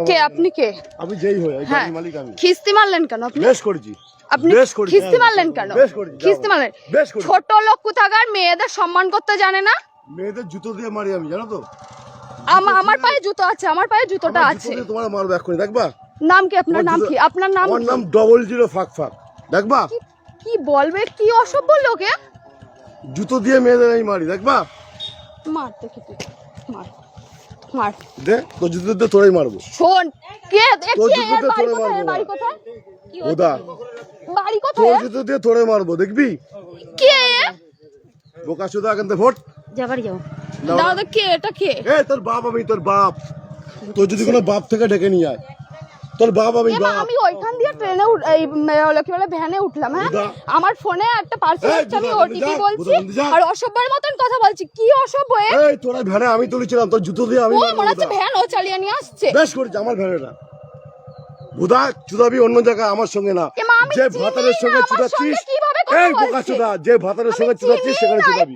কে আপনি? কে আমি যেই হই গাড়ির মালিক আমি। খিস্তি মারলেন কেন আপনি? বেশ করেছি। আপনি খিস্তি মারলেন কেন? খিস্তি মারলেন? ছোট লোক কোথাকার, মেয়েদের সম্মান করতে জানে না। মেয়েদের জুতো দিয়ে মারি আমি, জানো তো? আমার পায়ে জুতো আছে, আমার পায়ে জুতোটা আছে। তোমার মারবো এক্ষুনি, দেখবা? নাম কি আপনার? নাম কি আপনার? নাম আমার নাম 00 ফাক ফাক, দেখবা? কি বলবে? কি অসভ্য লোকে। জুতো দিয়ে মেয়েদের আমি মারি, দেখবা? মার দেখি তুই, মার মার দে, তো জুতো দিয়ে তোরাই মারবো। শোন, কে তোর জুতো দিয়ে তোরে মারবো। বাড়ি কোথায়? ওদা বাড়ি তোর কোথায়? জুতো দিয়ে তোরে মারবো, দেখবি? কে? বোকা চোদা, এখান থেকে ভোট। যা বাড়ি যাও। দাদা কে? এটা কে? তোর বাপ আমি, তোর বাপ। তোর যদি কোনো বাপ থেকে ডেকে নিয়ে আয়, তোর বাপ আমি। আমি ওইখান দিয়ে ট্রেনে এই কি বলে ভ্যানে উঠলাম। হ্যাঁ, আমার ফোনে একটা পার্সেল আসছে, আমি ওটিপি বলছি আর অসভ্যের মতন কথা বলছি। কি অসভ্য? এই তোরা ভ্যানে আমি তুলেছিলাম, তোর জুতো দিয়ে আমি। ও মনে হচ্ছে ভ্যান ও চালিয়ে নিয়ে আসছে। বেশ করেছে, আমার ভ্যানেটা। বুদা চুদাবি অন্য জায়গায়, আমার সঙ্গে না। যে ভাতারের সঙ্গে চুদাচ্ছিস, এই বোকা চুদা, যে ভাতারের সঙ্গে চুদাচ্ছিস সেখানে চুদাবি।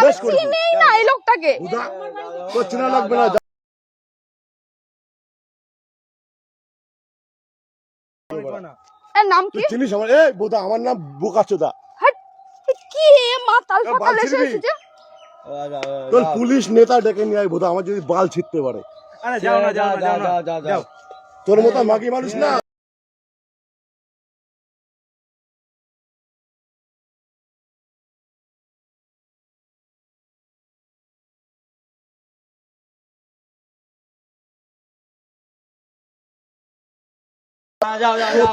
বেশ করেছি। চিনি না এই লোকটাকে। বুদা তোর চেনা লাগবে না। এর নাম কি? চিনিস আমার? এই বুদা, আমার নাম বোকা চুদা। কি মাতাল ফাতাল এসেছে? তোর পুলিশ নেতা ডেকে নিয়ে আয় বুদা, আমার যদি বাল ছিঁড়তে পারে। আরে যাও না, যাও না, যাও। তোর মতো মাগি মানুষ না।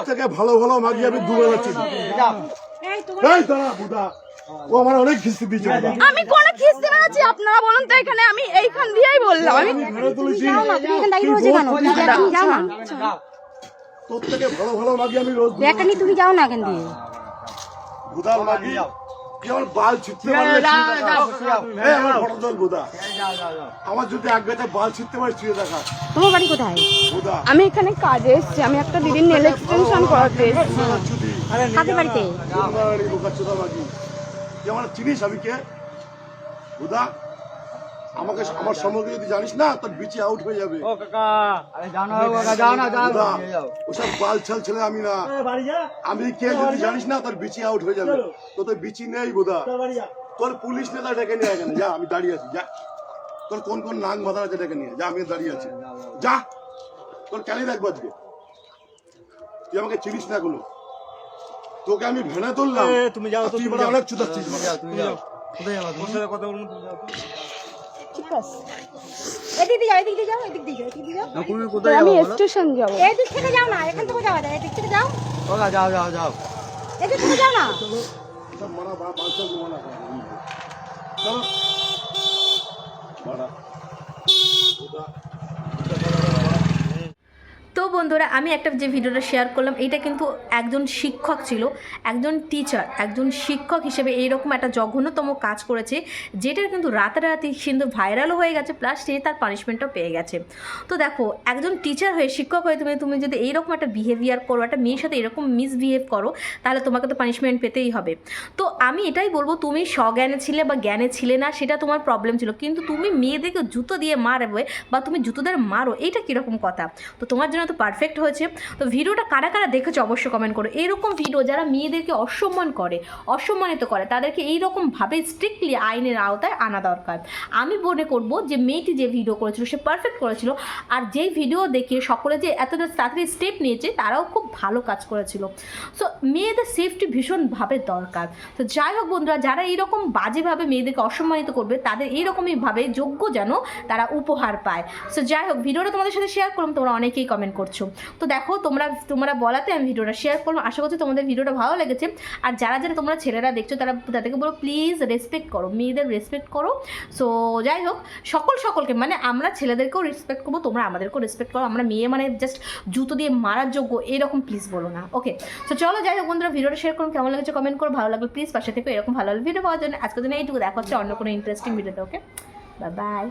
থেকে ভালো ভালো মাগি আমি ডুবে যাচ্ছি। এই তোরা বুদা, ও আমার অনেক খিস্তি দিয়েছে। আমি কোন খিস্তি মেরেছি? আপনারা বলুন তো এখানে। আমি এইখান দিয়েই বললাম। আমি ঘরে তুলেছি। তোর থেকে ভালো ভালো মাগি আমি রোজ তুমি যাও না এখান দিয়ে। বুদার মাগি কি আমার বাল ছিঁড়তে পারলে এই আমার ফটো তোল বুদা। আমার যদি এক গাছে বাল ছিঁড়তে পারে ছিঁড়ে দেখা। তোমার বাড়ি কোথায়? বুদা আমি এখানে কাজে এসেছি। আমি একটা দিদির নেল এক্সটেনশন করাতে এসেছি। কাদের বাড়িতে? বোকা চোদা মাগি, তুই আমার চিনিস আমি কে? বুদা আমাকে আমার সম্পর্কে যদি জানিস না, তোর বিচি আউট হয়ে যাবে। ও কাকা, আরে যাও না কাকা, যাও না, বুদা ওসব বাল ছাল ছেলে আমি না। আমি কে যদি জানিস না, তোর বিচি আউট হয়ে যাবে। তোর বিচি নেই বুদা। তোর পুলিশ নেতা ডেকে নিয়ে এখানে যা, আমি দাঁড়িয়ে আছি। যা, তোর কোন কোন নাং মাথা আছে ডেকে নিয়ে যা, আমি দাঁড়িয়ে আছি। যা, তোর কেন দেখবো আজকে? তুই আমাকে চিনিস না কোনো। তোকে আমি ভেড়া তুললাম, তুমি যাও, তুই বড় অনেক চুদাচ্ছিস। তুমি যাও। কোথায় যাবা? তোমার সাথে কথা বলবো, তুমি যাও। ঠিক আছে, এদিক দিয়ে যাও, এদিক দিয়ে যাও, এদিক দিয়ে যাও, এদিক দিয়ে যাও। না তুমি কোথায় আমি যাবা? স্টেশন যাব। এদিক থেকে যাও না, এখান থেকে যাওয়া যায়। এদিক থেকে যাও, ওকা যাও। এদিক থেকে যাও না। সব মারা বাল ছাল মারা চলো মারা। তো বন্ধুরা, আমি একটা যে ভিডিওটা শেয়ার করলাম, এটা কিন্তু একজন শিক্ষক ছিল, একজন টিচার, একজন শিক্ষক হিসেবে এইরকম একটা জঘন্যতম কাজ করেছে, যেটা কিন্তু রাতারাতি কিন্তু ভাইরালও হয়ে গেছে, প্লাস সে তার পানিশমেন্টও পেয়ে গেছে। তো দেখো, একজন টিচার হয়ে, শিক্ষক হয়ে তুমি যদি এইরকম একটা বিহেভিয়ার করো, একটা মেয়ের সাথে এরকম মিসবিহেভ করো, তাহলে তোমাকে তো পানিশমেন্ট পেতেই হবে। তো আমি এটাই বলবো, তুমি স্বজ্ঞানে ছিলে বা জ্ঞানে ছিলে না, সেটা তোমার প্রবলেম ছিল, কিন্তু তুমি মেয়েদেরকে জুতো দিয়ে মারবে বা তুমি জুতোদের মারো, এইটা কীরকম কথা? তো তোমার জন্য তো পারফেক্ট হয়েছে। তো ভিডিওটা কারা কারা দেখেছো অবশ্যই কমেন্ট করো। এইরকম ভিডিও যারা মেয়েদেরকে অসম্মান করে, অসম্মানিত করে, তাদেরকে এইরকমভাবে স্ট্রিক্টলি আইনের আওতায় আনা দরকার। আমি মনে করবো যে মেয়েটি যে ভিডিও করেছিল সে পারফেক্ট করেছিল, আর যেই ভিডিও দেখে সকলে যে এতটা তাড়াতাড়ি স্টেপ নিয়েছে তারাও খুব ভালো কাজ করেছিল। সো মেয়েদের সেফটি ভীষণভাবে দরকার। তো যাই হোক বন্ধুরা, যারা এইরকম বাজেভাবে মেয়েদেরকে অসম্মানিত করবে, তাদের এইরকমইভাবে যোগ্য যেন তারা উপহার পায়। সো যাই হোক, ভিডিওটা তোমাদের সাথে শেয়ার করলাম, তোমরা অনেকেই কমেন্ট করছো। তো দেখো, তোমরা বলাতে আমি ভিডিওটা শেয়ার করলাম। আশা করছি তোমাদের ভিডিওটা ভালো লেগেছে। আর যারা তোমরা ছেলেরা দেখছো, তাদেরকে বলো প্লিজ রেসপেক্ট করো, মেয়েদের রেসপেক্ট করো। সো যাই হোক, সকলকে মানে আমরা ছেলেদেরকেও রেসপেক্ট করবো, তোমরা আমাদেরকেও রেসপেক্ট করো। আমরা মেয়ে মানে জাস্ট জুতো দিয়ে মারার যোগ্য এরকম প্লিজ বলো না, ওকে? সো চলো, যাই হোক বন্ধুরা, ভিডিওটা শেয়ার করুন, কেমন লেগেছে কমেন্ট করো, ভালো লাগলে প্লিজ পাশে থেকে এরকম ভালো ভিডিও পাওয়ার জন্য আজকের দিনে এইটুকু। দেখা হচ্ছে অন্য কোনো ইন্টারেস্টিং ভিডিওতে, ওকে? Bye bye.